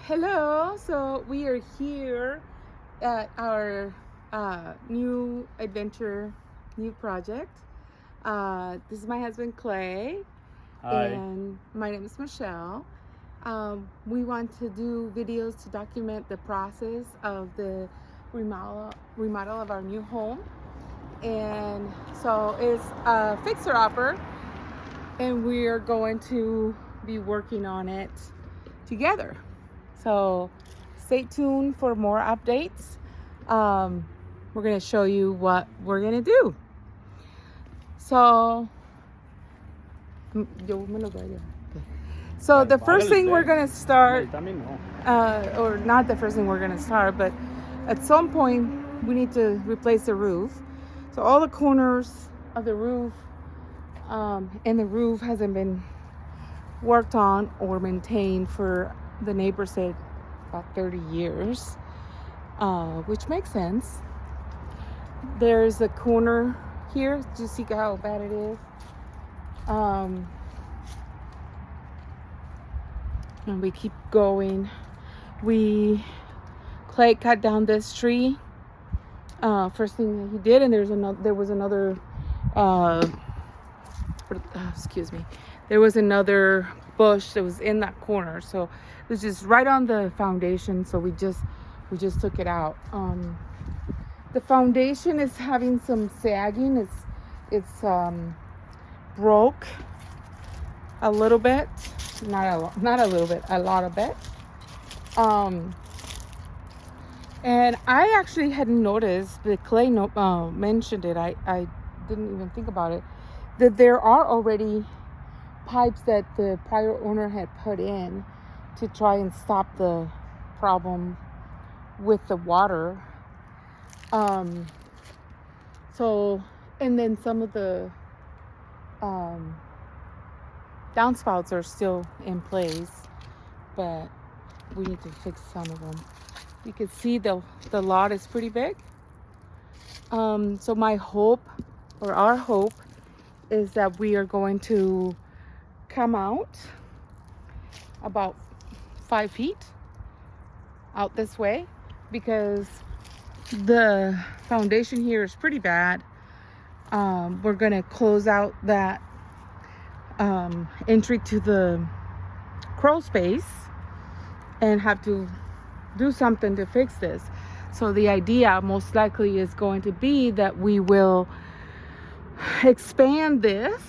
Hello, so we are here at our new adventure, new project. This is my husband Clay, Hi. and my name is Michelle. We want to do videos to document the process of the remodel of our new home. And so it's a fixer-upper, and we are going to be working on it together. So stay tuned for more updates. We're going to show you what we're going to do. So, so the first thing we're going to start, or not the first thing we're going to start, but at some point we need to replace the roof. So all the corners of the roof, and the roof hasn't been worked on or maintained for, the neighbor said, about 30 years, which makes sense. There's a corner here. Do you see how bad it is? And we keep going. Clay cut down this tree. First thing that he did, and there was another. Excuse me. There was another bush that was in that corner, so it was just right on the foundation. So we just took it out. The foundation is having some sagging. It's broke a little bit, not a little bit, a lot of it. And I actually hadn't noticed, but Clay mentioned it. I didn't even think about it, that there are already pipes that the prior owner had put in to try and stop the problem with the water. So, and then some of the downspouts are still in place, but we need to fix some of them. You can see the lot is pretty big. So my hope, or our hope, is that we are going to come out about 5 feet out this way, because the foundation here is pretty bad. We're gonna close out that entry to the crawl space and have to do something to fix this. So the idea most likely is going to be that we will expand this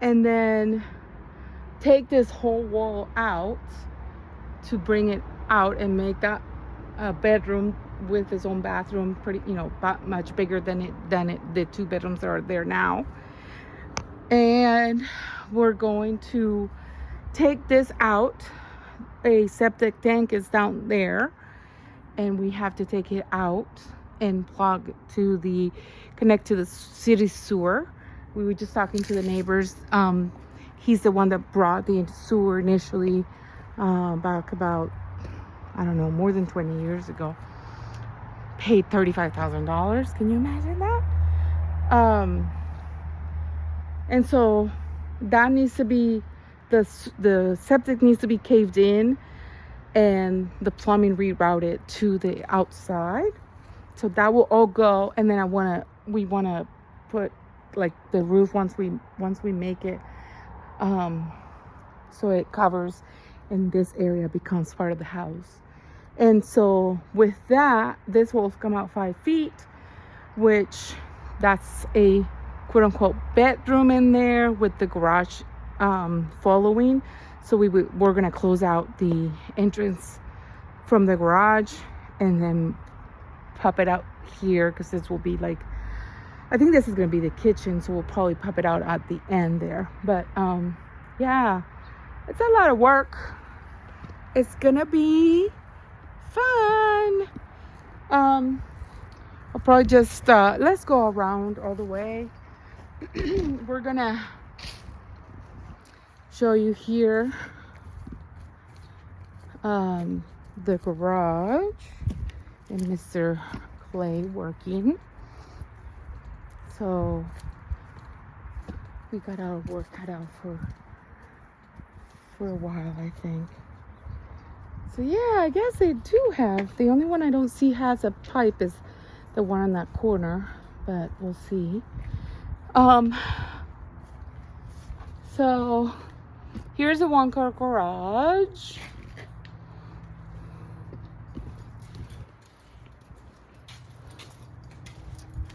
and then take this whole wall out to bring it out and make that a bedroom with its own bathroom, pretty, much bigger than the 2 bedrooms that are there now. And we're going to take this out. A septic tank is down there, and we have to take it out and connect to the city sewer. We were just talking to the neighbors. He's the one that brought the sewer initially, back about, I don't know, more than 20 years ago. Paid $35,000. Can you imagine that? And so that needs to be, the septic needs to be caved in and the plumbing rerouted to the outside. So that will all go, and then we want to put like the roof once we make it, so it covers and this area becomes part of the house. And so with that, this will come out 5 feet, which that's a quote unquote bedroom in there with the garage following. So we're going to close out the entrance from the garage and then pop it out here, because this will be like, I think this is going to be the kitchen, so we'll probably pop it out at the end there. But yeah, it's a lot of work. It's gonna be fun. I'll probably just let's go around all the way. We're gonna show you here the garage and Mr. Clay working. So we got our work cut out for a while, I think. So yeah, I guess they do have. The only one I don't see has a pipe is the one on that corner, but we'll see. So here's a 1-car garage.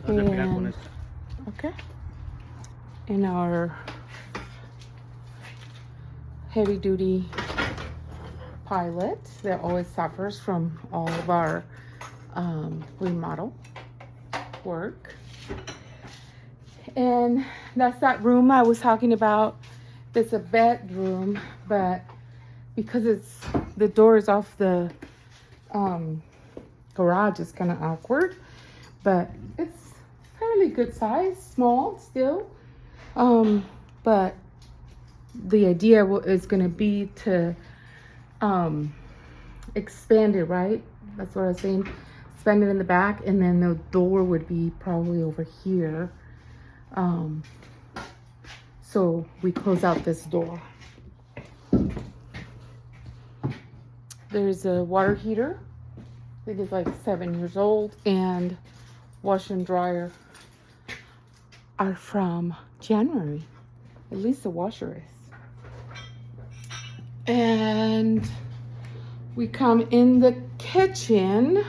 And, okay. And our heavy duty pilot that always suffers from all of our remodel work. And that's that room I was talking about. It's a bedroom, but because the door is off the garage, it's kind of awkward, but it's fairly good size, small still. But the idea is going to be to expand it, right? That's what I was saying. Expand it in the back, and then the door would be probably over here. So we close out this door. There's a water heater. I think it's like 7 years old, and washer and dryer are from January. At least the washer is. And we come in the kitchen.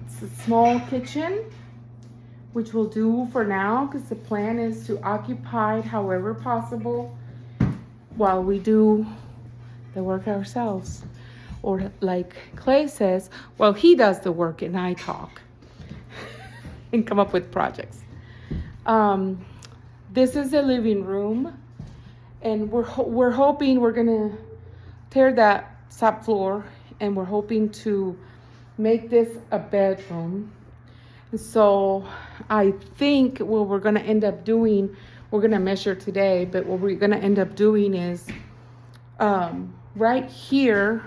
It's a small kitchen, which we'll do for now because the plan is to occupy it however possible while we do the work ourselves. Or like Clay says, well, he does the work and I talk and come up with projects. This is the living room, and we're hoping we're gonna tear that subfloor, and we're hoping to make this a bedroom. So I think what we're gonna end up doing, we're gonna measure today, but what we're gonna end up doing is right here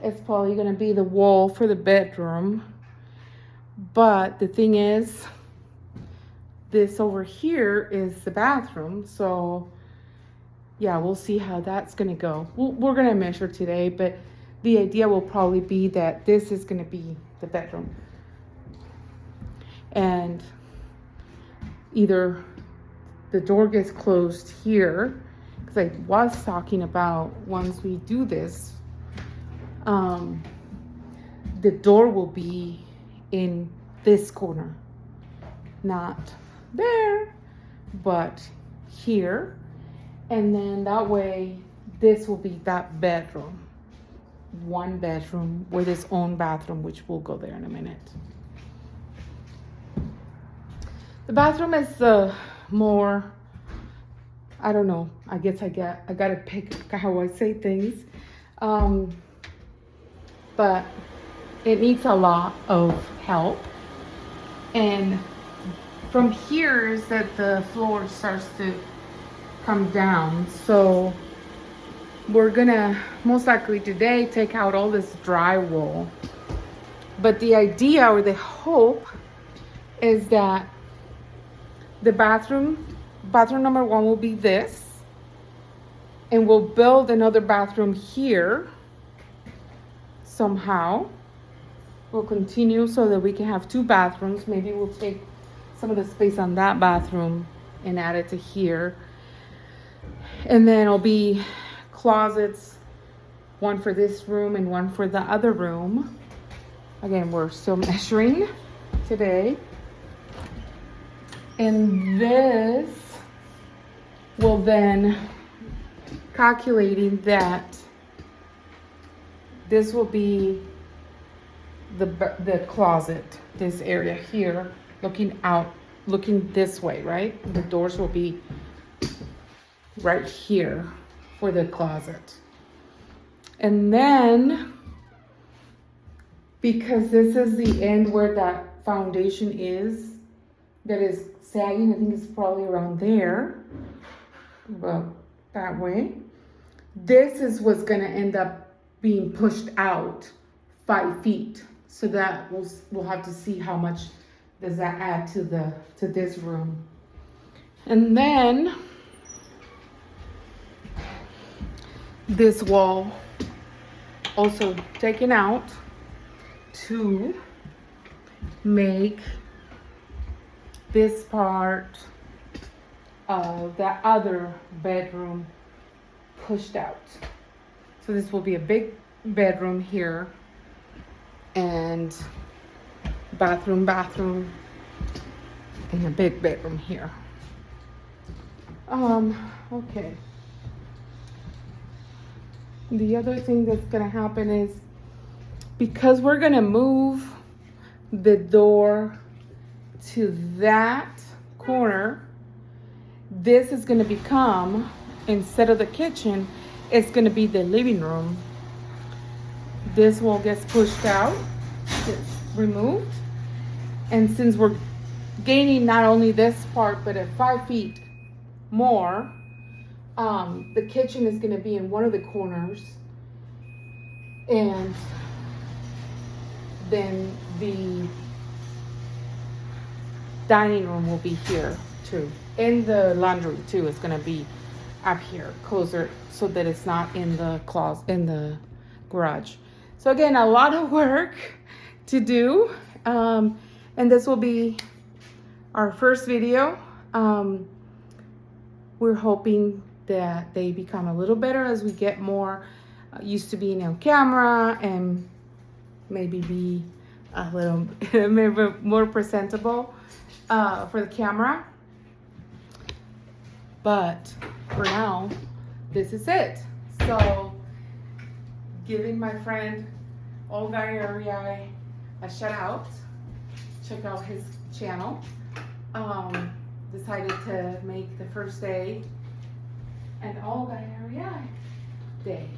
is probably gonna be the wall for the bedroom. But the thing is, this over here is the bathroom. So yeah, we'll see how that's gonna go. We're gonna measure today, but the idea will probably be that this is gonna be the bedroom. And either the door gets closed here, because I was talking about once we do this, the door will be in this corner, not there, but here. And then that way, this will be that bedroom. One bedroom with its own bathroom, which we'll go there in a minute. The bathroom is more, I don't know, I guess I gotta pick how I say things. But it needs a lot of help. And from here is that the floor starts to come down. So we're gonna most likely today take out all this drywall. But the idea or the hope is that the bathroom number 1 will be this, and we'll build another bathroom here somehow. We'll continue so that we can have 2 bathrooms. Maybe we'll take some of the space on that bathroom and add it to here. And then it'll be closets, one for this room and one for the other room. Again, we're still measuring today. And this will then calculating that this will be the closet, this area here, looking this way, right? The doors will be right here for the closet. And then, because this is the end where that foundation is, that is sagging, I think it's probably around there, well, that way. This is what's gonna end up being pushed out 5 feet. So that we'll have to see how much does that add to this room. And then this wall also taken out to make this part of that other bedroom pushed out. So this will be a big bedroom here and bathroom, and a big bedroom here. Okay. The other thing that's gonna happen is, because we're gonna move the door to that corner, this is gonna become, instead of the kitchen, it's gonna be the living room. This wall gets pushed out, gets removed. And since we're gaining not only this part, but at 5 feet more, the kitchen is gonna be in one of the corners. And then the dining room will be here too. And the laundry too is gonna be up here, closer, so that it's not in the closet, in the garage. So again, a lot of work to do. And this will be our first video. We're hoping that they become a little better as we get more used to being on camera, and maybe be a little maybe more presentable for the camera. But for now, this is it. So, giving my friend Olga Area a shout out. Check out his channel. Decided to make the first day an Olga Area day.